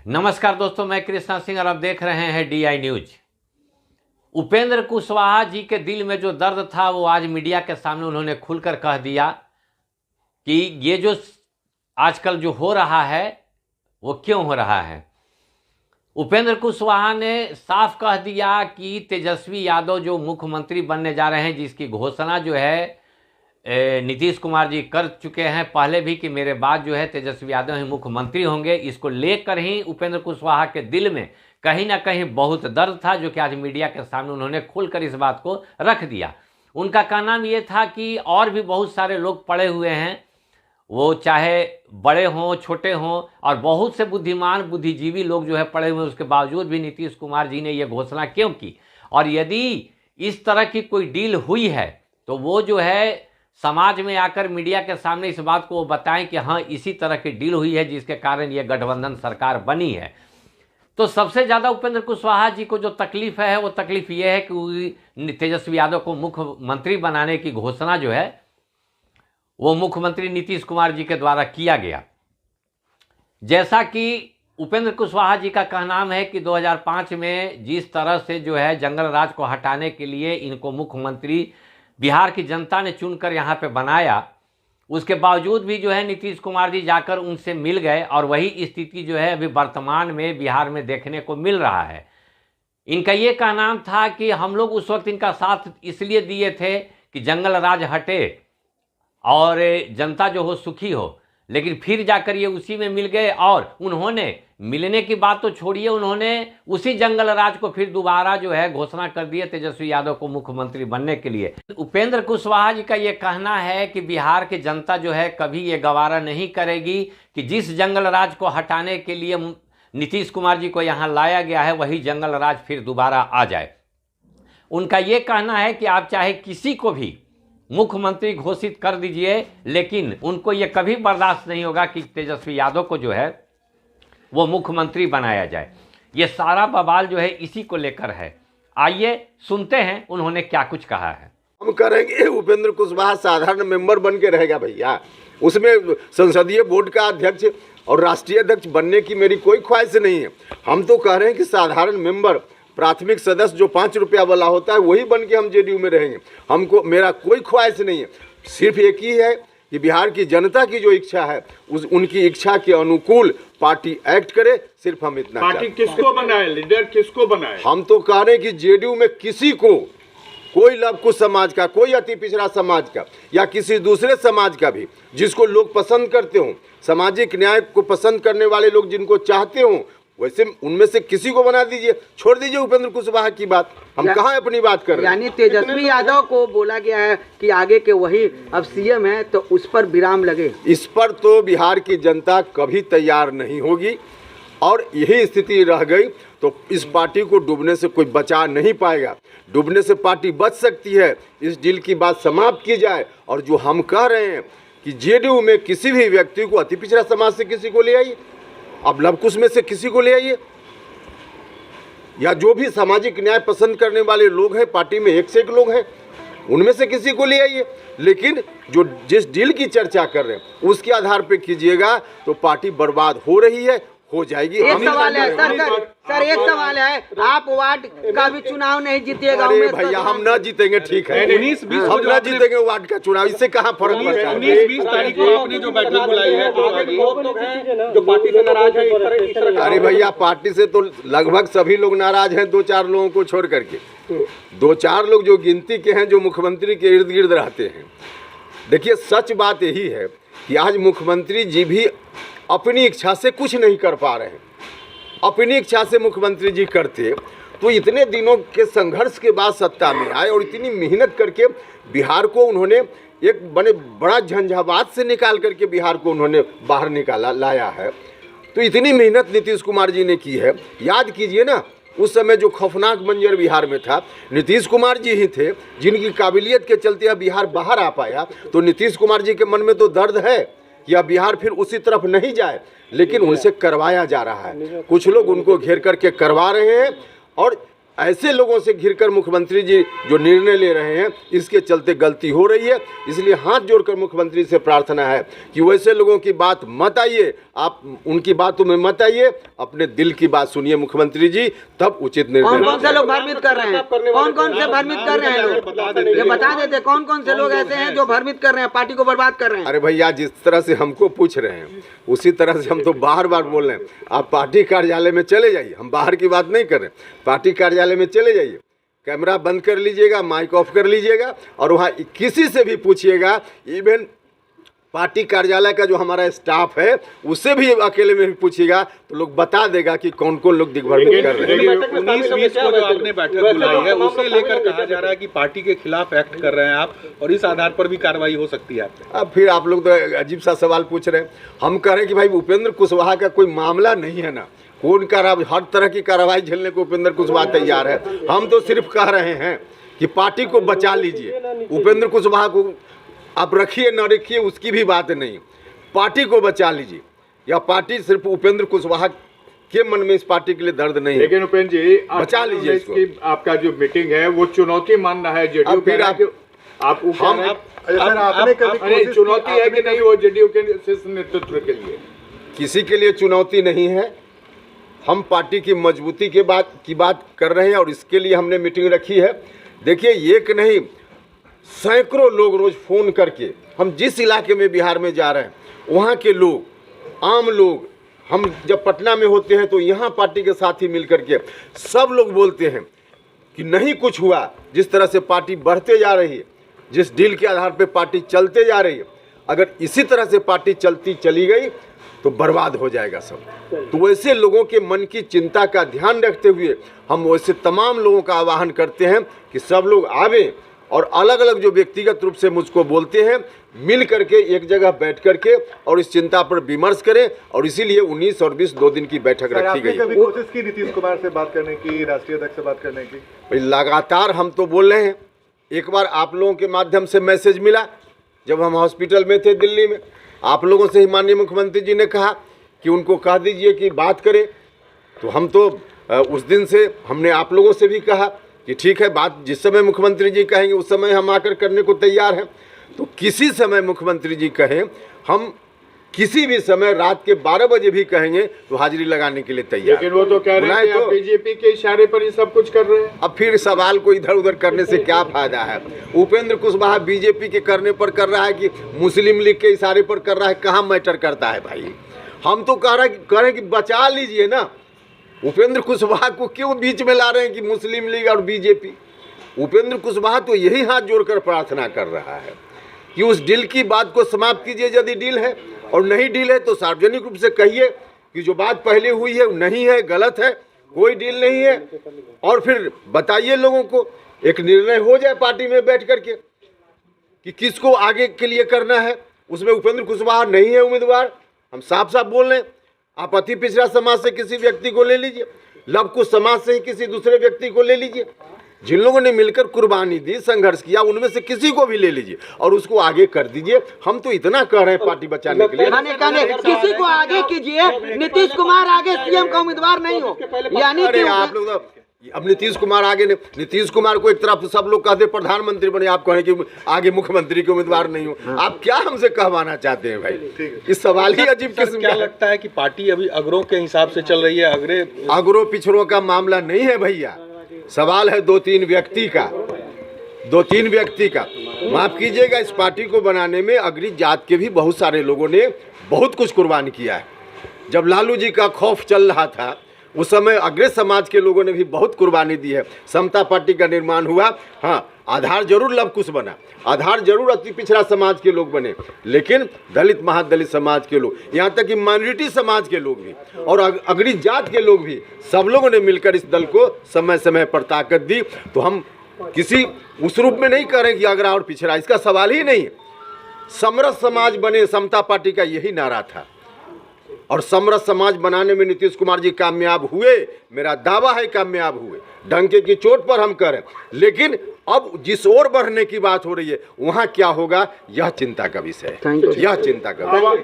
नमस्कार दोस्तों, मैं कृष्णा सिंह और आप देख रहे हैं DI न्यूज। उपेंद्र कुशवाहा जी के दिल में जो दर्द था वो आज मीडिया के सामने उन्होंने खुलकर कह दिया कि ये जो आजकल जो हो रहा है वो क्यों हो रहा है। उपेंद्र कुशवाहा ने साफ कह दिया कि तेजस्वी यादव जो मुख्यमंत्री बनने जा रहे हैं, जिसकी घोषणा जो है नीतीश कुमार जी कर चुके हैं पहले भी कि मेरे बाद जो है तेजस्वी यादव ही मुख्यमंत्री होंगे, इसको लेकर ही उपेंद्र कुशवाहा के दिल में कहीं ना कहीं बहुत दर्द था, जो कि आज मीडिया के सामने उन्होंने खुलकर इस बात को रख दिया। उनका कहना ये था कि और भी बहुत सारे लोग पड़े हुए हैं, वो चाहे बड़े हों छोटे हों, और बहुत से बुद्धिमान बुद्धिजीवी लोग जो है पड़े हुए, उसके बावजूद भी नीतीश कुमार जी ने ये घोषणा क्यों की। और यदि इस तरह की कोई डील हुई है तो वो जो है समाज में आकर मीडिया के सामने इस बात को वो बताएं कि हाँ इसी तरह की डील हुई है जिसके कारण ये गठबंधन सरकार बनी है। तो सबसे ज़्यादा उपेंद्र कुशवाहा जी को जो तकलीफ है वो तकलीफ ये है कि तेजस्वी यादव को मुख्यमंत्री बनाने की घोषणा जो है वो मुख्यमंत्री नीतीश कुमार जी के द्वारा किया गया। जैसा कि उपेंद्र कुशवाहा जी का कहना है कि 2005 में जिस तरह से जो है जंगल राज को हटाने के लिए इनको मुख्यमंत्री बिहार की जनता ने चुनकर यहाँ पे बनाया, उसके बावजूद भी जो है नीतीश कुमार जी जाकर उनसे मिल गए, और वही स्थिति जो है अभी वर्तमान में बिहार में देखने को मिल रहा है। इनका ये कहना था कि हम लोग उस वक्त इनका साथ इसलिए दिए थे कि जंगल राज हटे और जनता जो हो सुखी हो, लेकिन फिर जाकर ये उसी में मिल गए, और उन्होंने मिलने की बात तो छोड़िए, उन्होंने उसी जंगल राज को फिर दोबारा जो है घोषणा कर दिए तेजस्वी यादव को मुख्यमंत्री बनने के लिए। उपेंद्र कुशवाहा जी का ये कहना है कि बिहार की जनता जो है कभी ये गवारा नहीं करेगी कि जिस जंगल राज को हटाने के लिए नीतीश कुमार जी को यहाँ लाया गया है वही जंगल राज फिर दोबारा आ जाए। उनका ये कहना है कि आप चाहे किसी को भी मुख्यमंत्री घोषित कर दीजिए, लेकिन उनको ये कभी बर्दाश्त नहीं होगा कि तेजस्वी यादव को जो है वो मुख्यमंत्री बनाया जाए। ये सारा बवाल जो है इसी को लेकर है। आइए सुनते हैं उन्होंने क्या कुछ कहा है। हम करेंगे उपेंद्र कुशवाहा साधारण मेंबर बन के रहेगा भैया, उसमें संसदीय बोर्ड का अध्यक्ष और राष्ट्रीय अध्यक्ष बनने की मेरी कोई ख्वाहिश नहीं है। हम तो कह रहे हैं कि साधारण मेंबर, प्राथमिक सदस्य जो 5 रुपया वाला होता है वही बन के हम जेडीयू में रहेंगे। हमको मेरा कोई ख्वाहिश नहीं है, सिर्फ एक ही है कि बिहार की जनता की जो इच्छा है उनकी इच्छा के अनुकूल पार्टी एक्ट करे। सिर्फ हम इतना पार्टी किसको बनाए, लीडर किसको बनाए? हम तो कह रहे हैं कि जेडीयू में किसी को, कोई लवकुश समाज का, कोई अति पिछड़ा समाज का या किसी दूसरे समाज का भी जिसको लोग पसंद करते हों, सामाजिक न्याय को पसंद करने वाले लोग जिनको चाहते हों, वैसे उनमें से किसी को बना दीजिए। छोड़ दीजिए उपेंद्र कुशवाहा की बात, हम कहाँ अपनी बात कर रहे हैं। यानी तेजस्वी यादव को बोला गया है कि आगे के वही अब सीएम है, तो उस पर विराम लगे। इस पर तो बिहार की जनता कभी तैयार नहीं होगी, और यही स्थिति रह गई तो इस पार्टी को डूबने से कोई बचा नहीं पाएगा। डूबने से पार्टी बच सकती है, इस डील की बात समाप्त की जाए। और जो हम कह रहे हैं कि जेडीयू में किसी भी व्यक्ति को, अति पिछड़ा समाज से किसी को ले आइए, अब लवकुश में से किसी को ले आइए, या जो भी सामाजिक न्याय पसंद करने वाले लोग हैं पार्टी में, एक से एक लोग हैं, उनमें से किसी को ले आइए। लेकिन जो जिस डील की चर्चा कर रहे हैं उसके आधार पे कीजिएगा तो पार्टी बर्बाद हो रही है, हो जाएगी। एक सवाल है सर, एक सवाल है, आप वार्ड का भी चुनाव नहीं जीतिएगा। अरे भैया हम न जीतेंगे, ठीक है, 19-20 हम न जीतेंगे वार्ड का चुनाव, इससे कहाँ फर्क पड़ता है। 19-20 तारीख को आपने जो बैठक बुलाई है जो पार्टी से नाराज है, अरे भैया पार्टी से तो लगभग सभी लोग नाराज हैं, 2-4 लोगों को छोड़ करके। 2-4 लोग जो गिनती के हैं जो मुख्यमंत्री के इर्द गिर्द रहते हैं। देखिए सच बात यही है कि आज मुख्यमंत्री जी भी अपनी इच्छा से कुछ नहीं कर पा रहे हैं। अपनी इच्छा से मुख्यमंत्री जी करते तो इतने दिनों के संघर्ष के बाद सत्ता में आए, और इतनी मेहनत करके बिहार को उन्होंने एक बड़ा झंझावात से निकाल करके बिहार को उन्होंने बाहर लाया है। तो इतनी मेहनत नीतीश कुमार जी ने की है। याद कीजिए ना, उस समय जो खौफनाक मंजर बिहार में था, नीतीश कुमार जी ही थे जिनकी काबिलियत के चलते बिहार बाहर आ पाया। तो नीतीश कुमार जी के मन में तो दर्द है कि अब बिहार फिर उसी तरफ नहीं जाए, लेकिन उनसे करवाया जा रहा है। कुछ लोग उनको घेर करके करवा रहे हैं, और ऐसे लोगों से घिरकर मुख्यमंत्री जी जो निर्णय ले रहे हैं, इसके चलते गलती हो रही है। इसलिए हाथ जोड़कर मुख्यमंत्री से प्रार्थना है कि वैसे लोगों की बात मत आइए, आप उनकी बातों में मत आइए, अपने दिल की बात सुनिए मुख्यमंत्री जी, तब उचित निर्णय। कौन कौन से लोग भ्रमित कर रहे हैं, कौन कौन से भ्रमित कर रहे हैं लोग, ये बता देते कौन कौन से लोग ऐसे हैं जो भ्रमित कर रहे हैं, पार्टी को बर्बाद कर रहे हैं। अरे भैया, जिस तरह से हमको पूछ रहे हैं उसी तरह से हम तो बार बार बोल रहे हैं, आप पार्टी कार्यालय में चले जाइए, हम बाहर की बात नहीं कर रहे, पार्टी कार्यालय में चले जाइए, कैमरा बंद कर लीजिएगा, माइक ऑफ कर लीजिएगा और वहाँ किसी से भी पूछिएगा, इवन पार्टी कार्यालय का जो हमारा स्टाफ है उससे भी अकेले में भी पूछिएगा तो लोग बता देगा कि कौन कौन लोग दिग्भ्रमित कर रहे हैं। 19-20 को जो आपने बैठक बुलाई है उसे लेकर कहा जा रहा है कि पार्टी के खिलाफ एक्ट कर रहे हैं आप और इस आधार पर भी कार्रवाई हो सकती है। अब फिर आप लोग तो अजीब सा सवाल पूछ रहे हैं। हम कह रहे हैं कि भाई उपेंद्र कुशवाहा का कोई मामला नहीं है ना, कौन कार्रवाई, हर तरह की कार्रवाई झेलने को उपेंद्र कुशवाहा तैयार है। हम तो सिर्फ कह रहे हैं कि पार्टी को बचा लीजिए, उपेंद्र कुशवाहा को आप रखिए न रखिए उसकी भी बात नहीं, पार्टी को बचा लीजिए। या पार्टी सिर्फ उपेंद्र कुशवाहा के मन में इस पार्टी के लिए दर्द नहीं है, लेकिन उपेंद्र जी बचा लीजिए इसको। आपका जो मीटिंग है वो चुनौती मान रहा है जेडीयू, फिर आप चुनौती है कि नहीं वो जेडीयू के शीर्ष नेतृत्व के लिए? किसी के लिए चुनौती नहीं है, हम पार्टी की मजबूती की बात कर रहे हैं और इसके लिए हमने मीटिंग रखी है। देखिए, एक नहीं सैकड़ों लोग रोज फोन करके, हम जिस इलाके में बिहार में जा रहे हैं वहाँ के लोग, आम लोग, हम जब पटना में होते हैं तो यहाँ पार्टी के साथी मिल करके सब लोग बोलते हैं कि नहीं कुछ हुआ। जिस तरह से पार्टी बढ़ते जा रही है, जिस डील के आधार पे पार्टी चलते जा रही है, अगर इसी तरह से पार्टी चली गई तो बर्बाद हो जाएगा सब। तो वैसे लोगों के मन की चिंता का ध्यान रखते हुए हम वैसे तमाम लोगों का आह्वान करते हैं कि सब लोग आवें और अलग अलग जो व्यक्तिगत रूप से मुझको बोलते हैं मिल करके एक जगह बैठ करके और इस चिंता पर विमर्श करें। और इसीलिए 19 और 20 2 दिन की बैठक रखी गई। कभी कोशिश की नीतीश कुमार से बात करने की, राष्ट्रीय अध्यक्ष से बात करने की? भाई लगातार हम तो बोल रहे हैं। एक बार आप लोगों के माध्यम से मैसेज मिला जब हम हॉस्पिटल में थे दिल्ली में, आप लोगों से ही माननीय मुख्यमंत्री जी ने कहा कि उनको कह दीजिए कि बात करें। तो हम तो उस दिन से हमने आप लोगों से भी कहा कि ठीक है, बात जिस समय मुख्यमंत्री जी कहेंगे उस समय हम आकर करने को तैयार हैं। तो किसी समय मुख्यमंत्री जी कहें, हम किसी भी समय रात के 12 बजे भी कहेंगे तो हाजिरी लगाने के लिए तैयार। लेकिन वो तो कह रहे हैं कि बीजेपी के इशारे पर ही सब कुछ कर रहे हैं। अब फिर सवाल को इधर उधर करने से क्या फायदा है? उपेंद्र कुशवाहा बीजेपी के करने पर कर रहा है कि मुस्लिम लीग के इशारे पर कर रहा है, कहाँ मैटर करता है भाई? हम तो कह रहे हैं कि बचा लीजिए ना। उपेंद्र कुशवाहा को क्यों बीच में ला रहे हैं कि मुस्लिम लीग और बीजेपी? उपेंद्र कुशवाहा तो यही हाथ जोड़कर प्रार्थना कर रहा है कि उस डील की बात को समाप्त कीजिए यदि डील है, और नहीं डील है तो सार्वजनिक रूप से कहिए कि जो बात पहले हुई है नहीं है, गलत है, कोई डील नहीं है। और फिर बताइए लोगों को, एक निर्णय हो जाए पार्टी में बैठ करके कि किसको आगे के लिए करना है। उसमें उपेंद्र कुशवाहा नहीं है उम्मीदवार, हम साफ साफ बोल रहे हैं। आप अति पिछड़ा समाज से किसी व्यक्ति को ले लीजिए, लव कुश समाज से ही किसी दूसरे व्यक्ति को ले लीजिए। जिन लोगों ने मिलकर कुर्बानी दी, संघर्ष किया, उनमें से किसी को भी ले लीजिए और उसको आगे कर दीजिए। हम तो इतना कह रहे हैं पार्टी बचाने के लिए। किसी को आगे कीजिए, नीतीश कुमार आगे सीएम का उम्मीदवार नहीं हो, यानी कि आप लोग अब नीतीश कुमार आगे नहीं, नीतीश कुमार को एक तरफ सब लोग कहते प्रधानमंत्री बने, आप कहें कि आगे मुख्यमंत्री के उम्मीदवार नहीं हो। आप क्या हमसे कहवाना चाहते हैं भाई? इस सवाल ही अजीब किस्म क्या लगता है कि पार्टी अभी अगरों के हिसाब से चल रही है? अगरों पिछड़ों का मामला नहीं है भैया, सवाल है 2-3 व्यक्ति का, 2-3 व्यक्ति का। माफ कीजिएगा, इस पार्टी को बनाने में अगरी जात के भी बहुत सारे लोगों ने बहुत कुछ कुर्बानी किया है। जब लालू जी का खौफ चल रहा था उस समय अग्रे समाज के लोगों ने भी बहुत कुर्बानी दी है। समता पार्टी का निर्माण हुआ, हाँ, आधार जरूर लव कुश बना, आधार जरूर अति पिछड़ा समाज के लोग बने, लेकिन दलित महादलित समाज के लोग, यहाँ तक कि माइनॉरिटी समाज के लोग भी और अगरी जात के लोग भी, सब लोगों ने मिलकर इस दल को समय समय पर ताकत दी। तो हम किसी उस रूप में नहीं कह रहे कि अगरा और पिछड़ा, इसका सवाल ही नहीं है। समरस समाज बने, समता पार्टी का यही नारा था और समरस समाज बनाने में नीतीश कुमार जी कामयाब हुए, मेरा दावा है कामयाब हुए। डंके की चोट पर हम करें, लेकिन अब जिस ओर बढ़ने की बात हो रही है वहाँ क्या होगा, यह चिंता का विषय है, यह चिंता का विषय है।